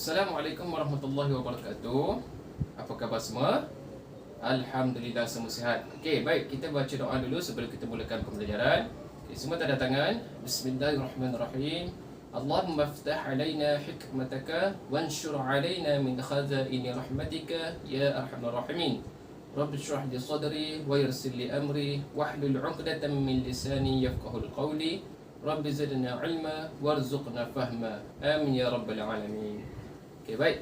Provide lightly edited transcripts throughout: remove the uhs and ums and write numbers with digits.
Assalamualaikum warahmatullahi wabarakatuh. Apa khabar semua? Alhamdulillah semua sihat. Okey, baik, kita baca doa dulu sebelum kita mulakan pembelajaran. Okey, semua tanda tangan. Bismillahirrahmanirrahim. Allahumma iftah alaina hikmataka wanshur alaina min khazaini rahmatika ya arhamar rahimin. Rabbi shrah li sadri wa yassir li amri wahlul 'uqdatam min lisani yafqahul qawli. Rabbi zidna ilma warzuqna fahma. Amin ya rabbal alamin. Okey, baik.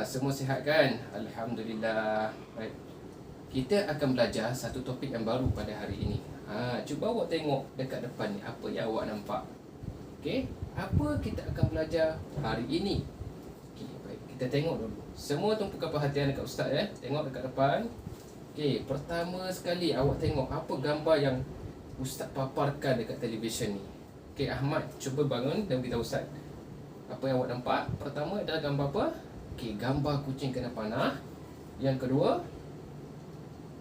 Semua sihat kan? Alhamdulillah. Baik. Kita akan belajar satu topik yang baru pada hari ini. Cuba awak tengok dekat depan ni, apa yang awak nampak? Okey, apa kita akan belajar hari ini? Okey, baik. Kita tengok dulu. Semua tumpukan perhatian dekat ustaz ya. Tengok dekat depan. Okey, pertama sekali awak tengok apa gambar yang ustaz paparkan dekat televisyen ni. Okey, Ahmad, cuba bangun dan beritahu ustaz. Apa yang awak nampak? Pertama adalah gambar apa? Okey, gambar kucing kena panah. Yang kedua,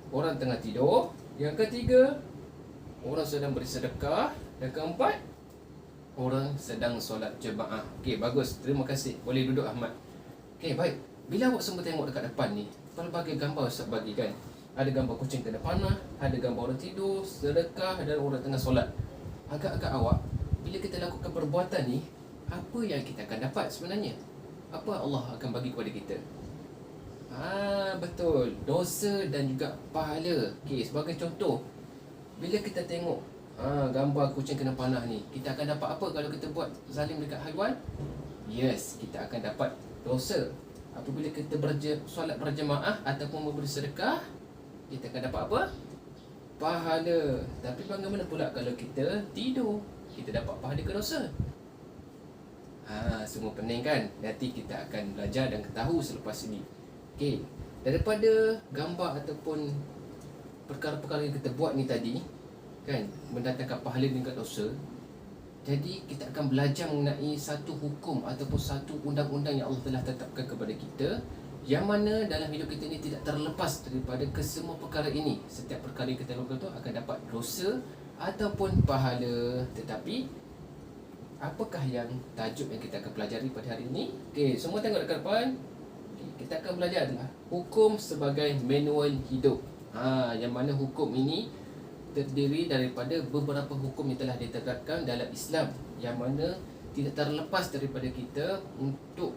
orang tengah tidur. Yang ketiga, orang sedang bersedekah. Dan keempat, orang sedang solat jemaah. Okey, bagus. Terima kasih. Boleh duduk Ahmad. Okey, baik. Bila awak semua tengok dekat depan ni, pelbagai gambar ustaz bagi kan. Ada gambar kucing kena panah, ada gambar orang tidur, sedekah, dan orang tengah solat. Agak-agak awak, bila kita lakukan perbuatan ni, apa yang kita akan dapat sebenarnya? Apa Allah akan bagi kepada kita? Betul, dosa dan juga pahala. Okey, sebagai contoh, bila kita tengok gambar kucing kena panah ni, kita akan dapat apa kalau kita buat zalim dekat haiwan? Yes, kita akan dapat dosa. Apabila kita solat berjemaah ataupun memberi sedekah, kita akan dapat apa? Pahala. Tapi bagaimana pula kalau kita tidur? Kita dapat pahala ke dosa? Semua pening kan? Nanti kita akan belajar dan tahu selepas ini. Okey, daripada gambar ataupun perkara-perkara yang kita buat ni tadi kan, mendatangkan pahala dan juga dosa. Jadi kita akan belajar mengenai satu hukum ataupun satu undang-undang yang Allah telah tetapkan kepada kita, yang mana dalam hidup kita ni tidak terlepas daripada kesemua perkara ini. Setiap perkara yang kita lakukan tu akan dapat dosa ataupun pahala. Tetapi apakah yang tajuk yang kita akan pelajari pada hari ini? Okey, semua tengok dekat depan. Okay, kita akan belajar adalah hukum sebagai manual hidup. Yang mana hukum ini terdiri daripada beberapa hukum yang telah ditetapkan dalam Islam, yang mana tidak terlepas daripada kita untuk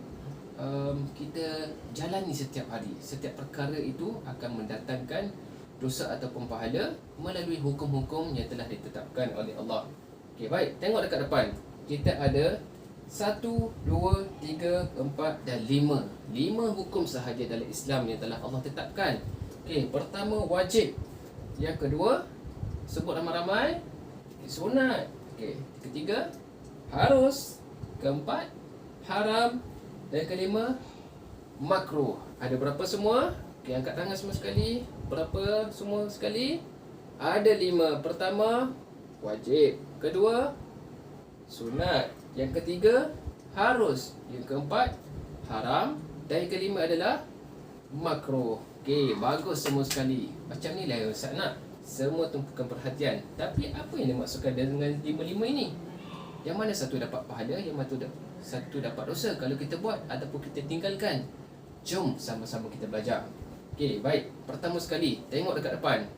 kita jalani setiap hari. Setiap perkara itu akan mendatangkan dosa ataupun pahala melalui hukum-hukum yang telah ditetapkan oleh Allah. Okey, baik, tengok dekat depan. Kita ada 1, 2, 3, 4 dan 5. 5 hukum sahaja dalam Islam yang telah Allah tetapkan. Okey, pertama wajib. Yang kedua, sebut ramai-ramai, sunat. Okey, ketiga, harus. Keempat, haram. Dan kelima, makruh. Ada berapa semua? Okey, angkat tangan semua sekali. Berapa semua sekali? Ada 5. Pertama, wajib. Kedua, sunat. Yang ketiga, harus. Yang keempat, haram. Dan yang kelima adalah makruh. Okey, bagus semua sekali. Macam ni lah Ustaz nak. Semua tumpukan perhatian. Tapi apa yang dimaksudkan dengan 5-5 ini? Yang mana satu dapat pahala, yang mana satu dapat dosa kalau kita buat ataupun kita tinggalkan? Jom sama-sama kita belajar. Okey, baik. Pertama sekali, tengok dekat depan.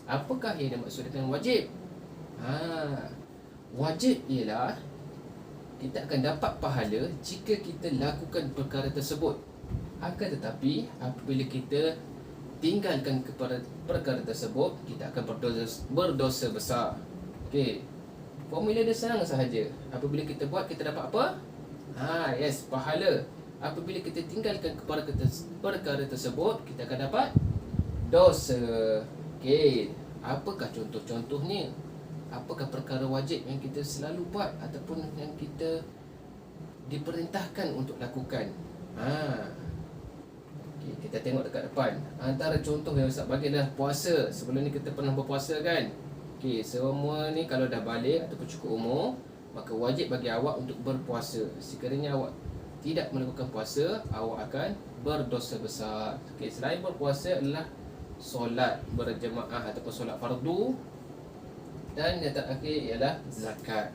Apakah yang dimaksud dengan wajib? Wajib ialah kita akan dapat pahala jika kita lakukan perkara tersebut. Akan tetapi apabila kita tinggalkan kepada perkara tersebut, kita akan berdosa besar. Okey, formula dia senang sahaja. Apabila kita buat, kita dapat apa? Yes, pahala. Apabila kita tinggalkan kepada perkara tersebut, kita akan dapat dosa. Okey, apakah contoh-contohnya? Apakah perkara wajib yang kita selalu buat ataupun yang kita diperintahkan untuk lakukan? Okay, kita tengok dekat depan. Antara contoh yang Ustaz bagi adalah puasa. Sebelum ni kita pernah berpuasa kan? Okay, semua ni kalau dah balik ataupun cukup umur, maka wajib bagi awak untuk berpuasa. Sekiranya awak tidak melakukan puasa, awak akan berdosa besar. Okay, selain berpuasa adalah solat berjemaah ataupun solat fardu. Dan yang terakhir ialah zakat.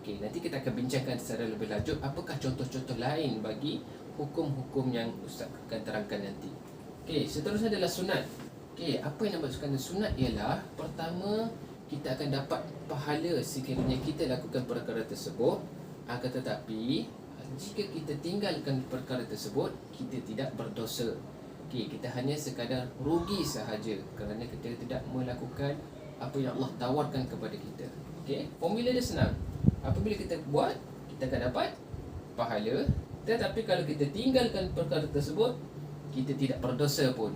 Okey, nanti kita akan bincangkan secara lebih lanjut apakah contoh-contoh lain bagi hukum-hukum yang Ustaz akan terangkan nanti. Okey, seterusnya adalah sunat. Okey, apa yang dimaksudkan dengan sunat ialah pertama kita akan dapat pahala sekiranya kita lakukan perkara tersebut, akan tetapi jika kita tinggalkan perkara tersebut, kita tidak berdosa. Okey, kita hanya sekadar rugi sahaja kerana kita tidak melakukan apa yang Allah tawarkan kepada kita. Okey, formula dia senang. Apabila kita buat, kita akan dapat pahala. Tetapi kalau kita tinggalkan perkara tersebut, kita tidak berdosa pun.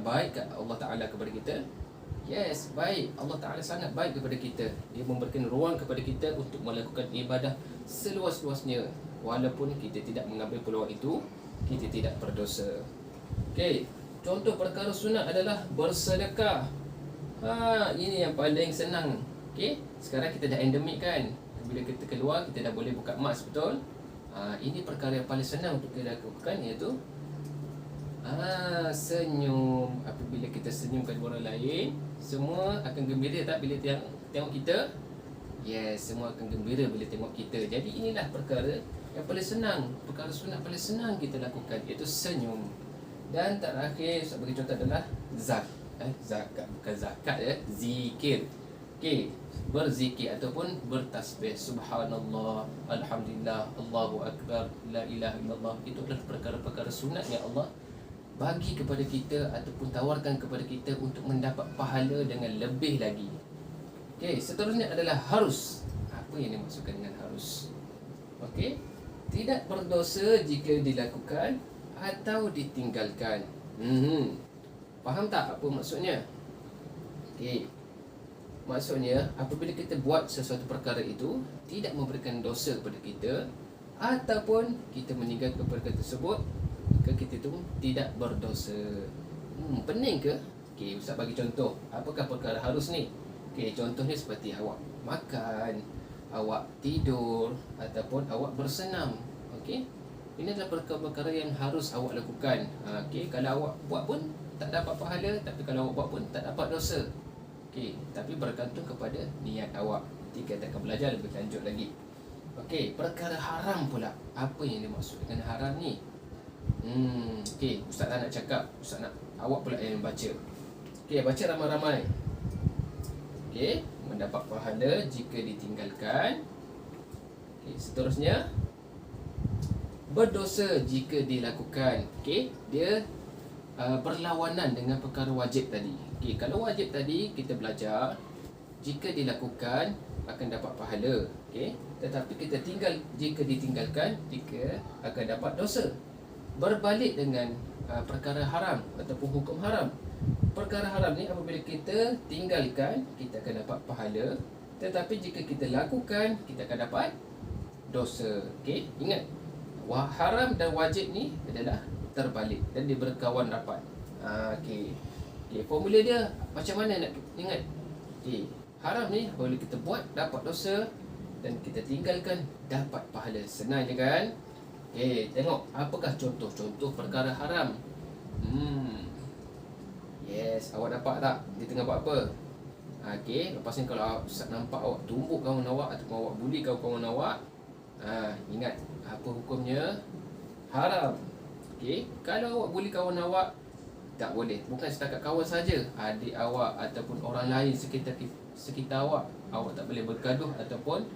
Baik kat Allah Ta'ala kepada kita. Yes, baik. Allah Ta'ala sangat baik kepada kita. Dia memberikan ruang kepada kita untuk melakukan ibadah seluas-luasnya. Walaupun kita tidak mengambil peluang itu, kita tidak berdosa. Okey, contoh perkara sunat adalah bersedekah. Ini yang paling senang. Okey, sekarang kita dah endemik kan. Bila kita keluar, kita dah boleh buka mask, betul? Ini perkara yang paling senang untuk kita lakukan, iaitu senyum. Apabila kita senyum kepada orang lain, semua akan gembira tak bila tengok kita? Yes, semua akan gembira bila tengok kita. Jadi inilah perkara yang paling senang, perkara sunat paling senang kita lakukan, iaitu senyum. Dan terakhir, saya bagi contoh adalah zakat, bukan zakat ya, zikir. Okey, berzikir ataupun bertasbih, subhanallah, alhamdulillah, Allahu akbar, la ilaha illallah. Itu adalah perkara-perkara sunat yang Allah bagi kepada kita ataupun tawarkan kepada kita untuk mendapat pahala dengan lebih lagi. Okey, seterusnya adalah harus. Apa yang dimaksudkan dengan harus? Okey, tidak berdosa jika dilakukan atau ditinggalkan. Faham tak apa maksudnya? Okey, maksudnya apabila kita buat sesuatu perkara itu tidak memberikan dosa kepada kita ataupun kita meninggalkan perkara tersebut, maka kita itu tidak berdosa. Pening ke? Okey, Ustaz bagi contoh. Apakah perkara harus ni? Okey, contohnya seperti awak makan, awak tidur ataupun awak bersenam. Okey, ini adalah perkara-perkara yang harus awak lakukan. Okey, kalau awak buat pun tak dapat pahala, tapi kalau awak buat pun tak dapat dosa. Okey, tapi bergantung kepada niat awak. Nanti kita akan belajar lebih lanjut lagi. Okey, perkara haram pula. Apa yang dimaksud dengan haram ni? Okey, Ustaz tak nak cakap, Ustaz nak awak pula yang baca. Okey, baca ramai-ramai. Okey, mendapat pahala jika ditinggalkan. Okey, seterusnya berdosa jika dilakukan. Okey, dia berlawanan dengan perkara wajib tadi. Okey, kalau wajib tadi kita belajar jika dilakukan akan dapat pahala. Okey, tetapi kita jika ditinggalkan, jika akan dapat dosa. Berbalik dengan perkara haram ataupun hukum haram. Perkara haram ni apabila kita tinggalkan, kita akan dapat pahala, tetapi jika kita lakukan, kita akan dapat dosa. Okey, ingat, haram dan wajib ni adalah terbalik dan dia berkawan rapat. Okey. Okey, formula dia macam mana nak ingat? Okey, haram ni kalau kita buat dapat dosa dan kita tinggalkan dapat pahala. Senang je kan? Okey, tengok apakah contoh-contoh perkara haram. Yes, awak nampak tak dia tengah buat apa? Okey, lepas ni kalau Ustaz nampak awak tumbuk kawan awak ataupun awak buli kawan awak, ingat apa hukumnya? Haram. Okey, kalau awak buli kawan awak, tak boleh. Bukan setakat kawan saja, adik awak ataupun orang lain sekitar awak tak boleh bergaduh ataupun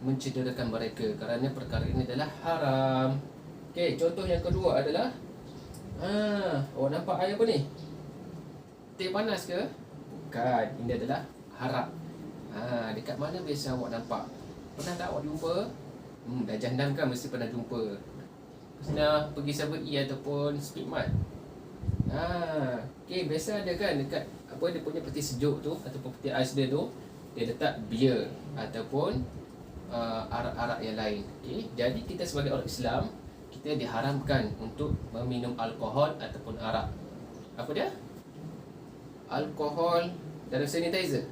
mencederakan mereka kerana perkara ini adalah haram. Okey, contoh yang kedua adalah awak nampak air apa ni? Teh panas ke? Bukan, ini adalah haram. Dekat mana biasa awak nampak? Pernah tak awak jumpa? Dah jandam kan mesti pernah jumpa. Pernah pergi 7E ataupun Speedmart. Okay, biasa ada kan dekat apa dia punya peti sejuk tu ataupun peti ais dia tu, dia letak beer ataupun arak-arak yang lain. Okay, jadi kita sebagai orang Islam, kita diharamkan untuk meminum alkohol ataupun arak. Apa dia? Alkohol dalam sanitizer.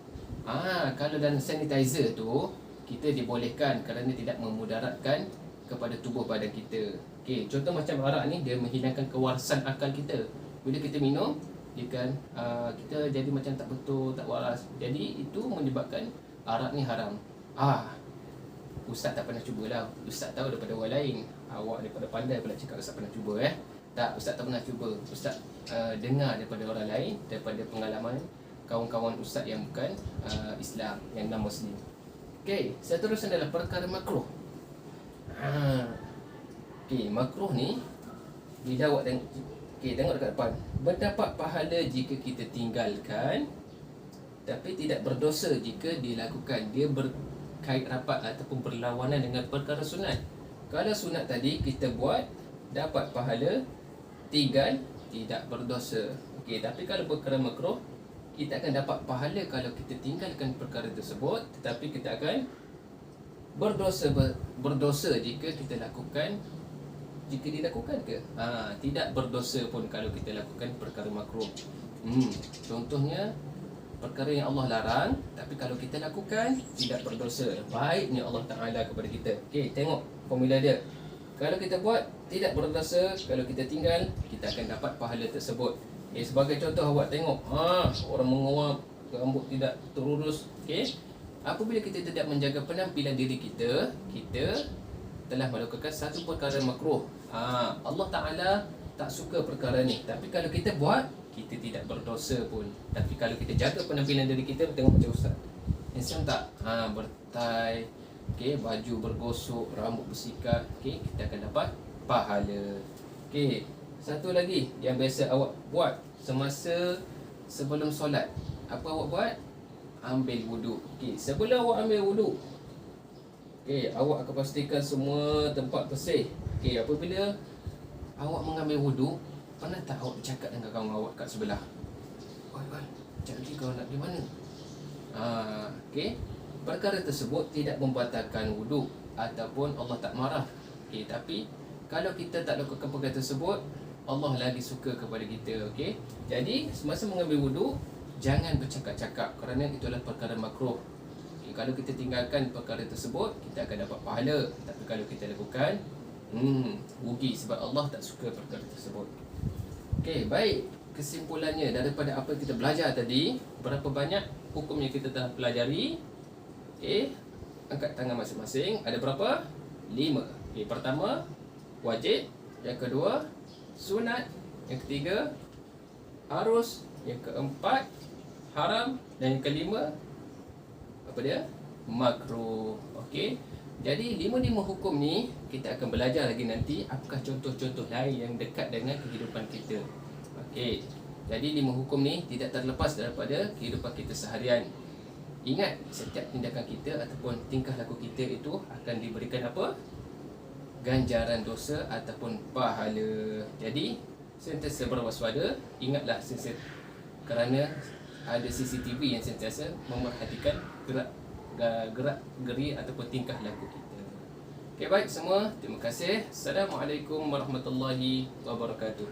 Kalau dalam sanitizer tu kita dibolehkan kerana tidak memudaratkan kepada tubuh badan kita. Okey, contoh macam arak ni, dia menghilangkan kewarasan akal kita. Bila kita minum, dia kan kita jadi macam tak betul, tak waras. Jadi itu menyebabkan arak ni haram. Ustaz tak pernah cubalah. Ustaz tahu daripada orang lain. Awak daripada pandai pula cakap Ustaz pernah cuba Tak, Ustaz tak pernah cuba. Ustaz dengar daripada orang lain, daripada pengalaman kawan-kawan Ustaz yang bukan Islam, yang non-Muslim. Okey, seterusnya adalah perkara makruh. Okey, makruh ni bila awak tengok, tengok dekat depan. Mendapat pahala jika kita tinggalkan, tapi tidak berdosa jika dilakukan. Dia berkait rapat ataupun berlawanan dengan perkara sunat. Kalau sunat tadi kita buat, dapat pahala, tinggal, tidak berdosa. Okey, tapi kalau perkara makruh, kita akan dapat pahala kalau kita tinggalkan perkara tersebut, tetapi kita akan berdosa jika kita lakukan. Jika dilakukan ke? Tidak berdosa pun kalau kita lakukan perkara makruh. Contohnya perkara yang Allah larang, tapi kalau kita lakukan tidak berdosa. Baiknya Allah Ta'ala kepada kita. Okey, tengok formula dia. Kalau kita buat tidak berdosa, kalau kita tinggal kita akan dapat pahala tersebut. Sebagai contoh, awak tengok orang menguap, rambut tidak terurus. Apabila kita tidak menjaga penampilan diri kita, kita telah melakukan satu perkara makruh. Allah Ta'ala tak suka perkara ni. Tapi kalau kita buat, kita tidak berdosa pun. Tapi kalau kita jaga penampilan diri kita, tengok macam Ustaz, handsome tak? Bertai, baju bergosok, rambut bersikat, kita akan dapat pahala. Satu lagi yang biasa awak buat semasa sebelum solat. Apa awak buat? Ambil wuduk. Sebelum awak ambil wuduk, awak akan pastikan semua tempat bersih. Apabila awak mengambil wuduk, pernah tak awak bercakap dengan kawan awak kat sebelah? Oi, sekejap lagi kau nak di mana? Perkara tersebut tidak membatalkan wuduk ataupun Allah tak marah. Tapi kalau kita tak lakukan perkara tersebut, Allah lagi suka kepada kita. Jadi semasa mengambil wuduk, jangan bercakap-cakap kerana itulah perkara makruh. Kalau kita tinggalkan perkara tersebut, kita akan dapat pahala. Tapi kalau kita lakukan, rugi sebab Allah tak suka perkara tersebut. Baik. Kesimpulannya daripada apa yang kita belajar tadi, berapa banyak hukum yang kita telah pelajari? Angkat tangan masing-masing. Ada berapa? 5. Pertama, wajib. Yang kedua, sunat. Yang ketiga, harus. Yang keempat, haram. Dan yang kelima, apa dia? Makruh. Jadi 5 hukum ni kita akan belajar lagi nanti. Apakah contoh-contoh lain yang dekat dengan kehidupan kita. Jadi 5 hukum ni tidak terlepas daripada kehidupan kita seharian. Ingat, setiap tindakan kita ataupun tingkah laku kita itu akan diberikan apa? Ganjaran dosa ataupun pahala. Jadi sentiasa berwaspada. Ingatlah sentiasa, kerana ada CCTV yang sentiasa memerhatikan gerak-geri ataupun tingkah laku kita. Baik semua, terima kasih. Assalamualaikum warahmatullahi wabarakatuh.